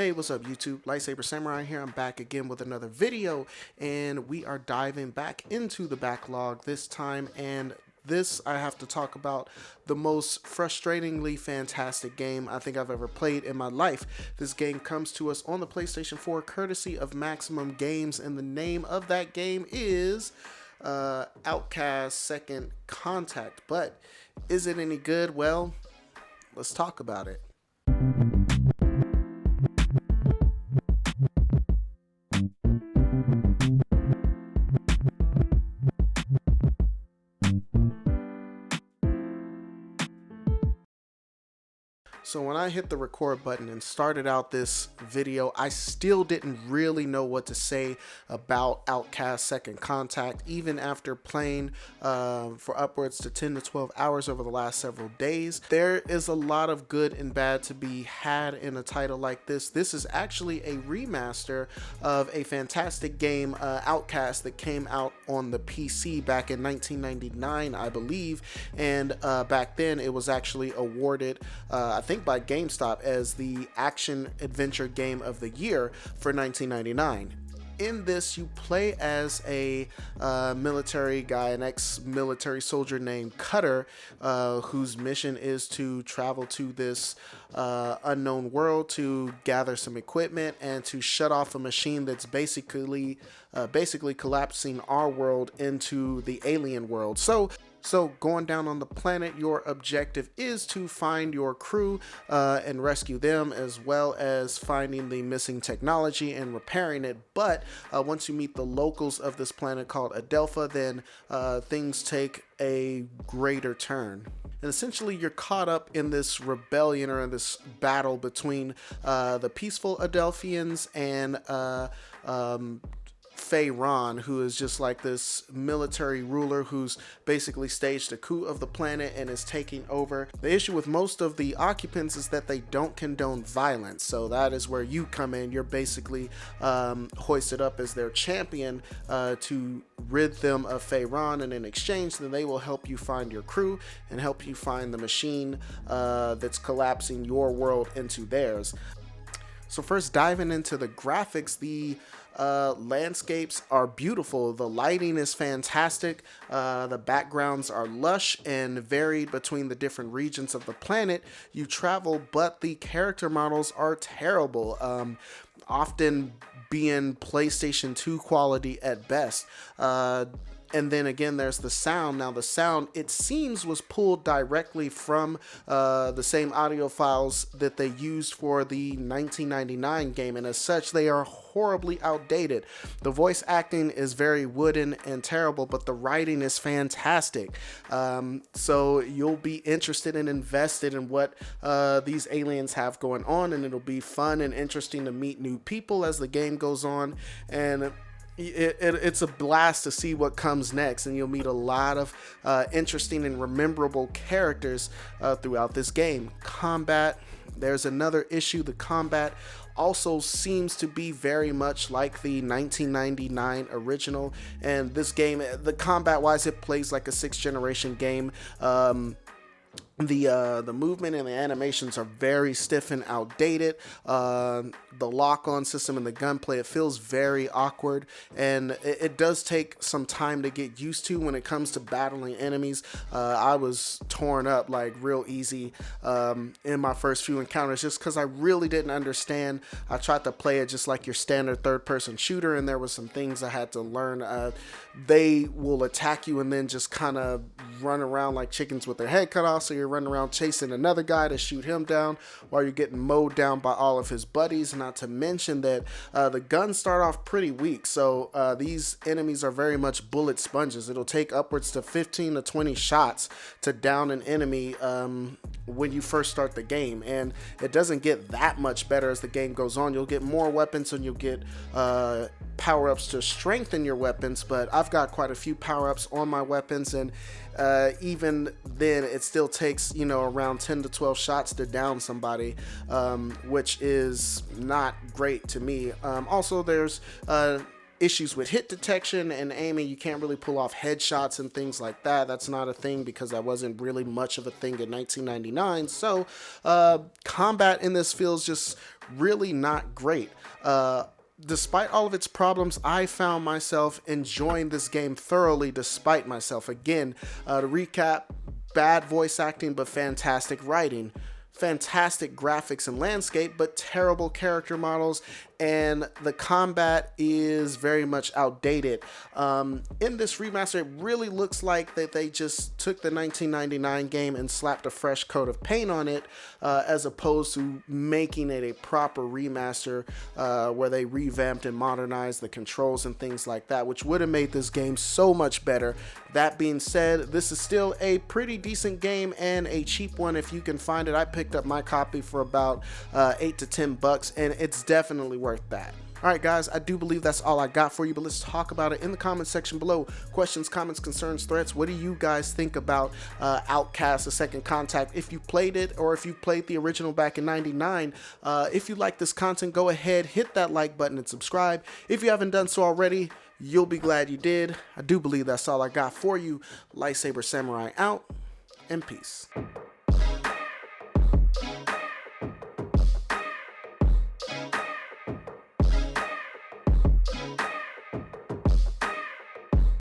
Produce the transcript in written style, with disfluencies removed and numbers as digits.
Hey, what's up YouTube? Lightsaber Samurai here. I'm back again with another video, and we are diving back into the backlog this time, and this I have to talk about the most frustratingly fantastic game I think I've ever played in my life. This game comes to us on the PlayStation 4 courtesy of Maximum Games, and the name of that game is Outcast Second Contact. But is it any good? Well, let's talk about it. So when I hit the record button and started out this video, I still didn't really know what to say about Outcast Second Contact, even after playing for upwards to 10 to 12 hours over the last several days. There is a lot of good and bad to be had in a title like this. This is actually a remaster of a fantastic game, Outcast, that came out on the PC back in 1999, I believe, and back then it was actually awarded, I think by GameStop, as the action adventure game of the year for 1999. In this, you play as a military guy, an ex-military soldier named Cutter, whose mission is to travel to this unknown world to gather some equipment and to shut off a machine that's basically collapsing our world into the alien world. So going down on the planet, your objective is to find your crew and rescue them, as well as finding the missing technology and repairing it. But once you meet the locals of this planet called Adelpha, then things take a greater turn. And essentially, you're caught up in this rebellion, or in this battle between the peaceful Adelphians and Ps4, who is just like this military ruler who's basically staged a coup of the planet and is taking over. The issue with most of the occupants is that they don't condone violence, so that is where you come in. You're basically hoisted up as their champion to rid them of Ps4, and in exchange then they will help you find your crew and help you find the machine that's collapsing your world into theirs. So first, diving into the graphics, the landscapes are beautiful. The lighting is fantastic. The backgrounds are lush and varied between the different regions of the planet you travel, but the character models are terrible, often being PlayStation 2 quality at best. And then again, there's the sound. Now the sound, it seems, was pulled directly from the same audio files that they used for the 1999 game, and as such they are horribly outdated. The voice acting is very wooden and terrible, but the writing is fantastic. So you'll be interested and invested in what these aliens have going on, and it'll be fun and interesting to meet new people as the game goes on, and it's a blast to see what comes next, and you'll meet a lot of interesting and rememberable characters throughout this game. Combat, there's another issue. The combat also seems to be very much like the 1999 original, and this game, the combat wise, it plays like a 6th generation game. The movement and the animations are very stiff and outdated. The lock-on system and the gunplay, it feels very awkward, and it does take some time to get used to when it comes to battling enemies. I was torn up like real easy in my first few encounters, just because I really didn't understand. I tried to play it just like your standard third-person shooter, and there were some things I had to learn. They will attack you and then just kind of run around like chickens with their head cut off, so you're running around chasing another guy to shoot him down while you're getting mowed down by all of his buddies. Not to mention that the guns start off pretty weak, so these enemies are very much bullet sponges. It'll take upwards to 15 to 20 shots to down an enemy when you first start the game, and it doesn't get that much better as the game goes on. You'll get more weapons and you'll get power-ups to strengthen your weapons, but I've got quite a few power-ups on my weapons, and even then it still takes, you know, around 10 to 12 shots to down somebody, which is not great to me. Also, there's issues with hit detection and aiming. You can't really pull off headshots and things like that. That's not a thing because that wasn't really much of a thing in 1999. So combat in this feels just really not great. Despite all of its problems, I found myself enjoying this game thoroughly despite myself. Again, to recap, bad voice acting but fantastic writing, fantastic graphics and landscape but terrible character models, and the combat is very much outdated. In this remaster, it really looks like that they just took the 1999 game and slapped a fresh coat of paint on it, as opposed to making it a proper remaster where they revamped and modernized the controls and things like that, which would have made this game so much better. That being said, this is still a pretty decent game and a cheap one if you can find it. I picked up my copy for about $8 to $10, and it's definitely worth that. Alright guys, I do believe that's all I got for you, but let's talk about it in the comment section below. Questions, comments, concerns, threats. What do you guys think about Outcast, The Second Contact? If you played it, or if you played the original back in '99, if you like this content, go ahead, hit that like button and subscribe. If you haven't done so already, you'll be glad you did. I do believe that's all I got for you. Lightsaber Samurai out, and peace.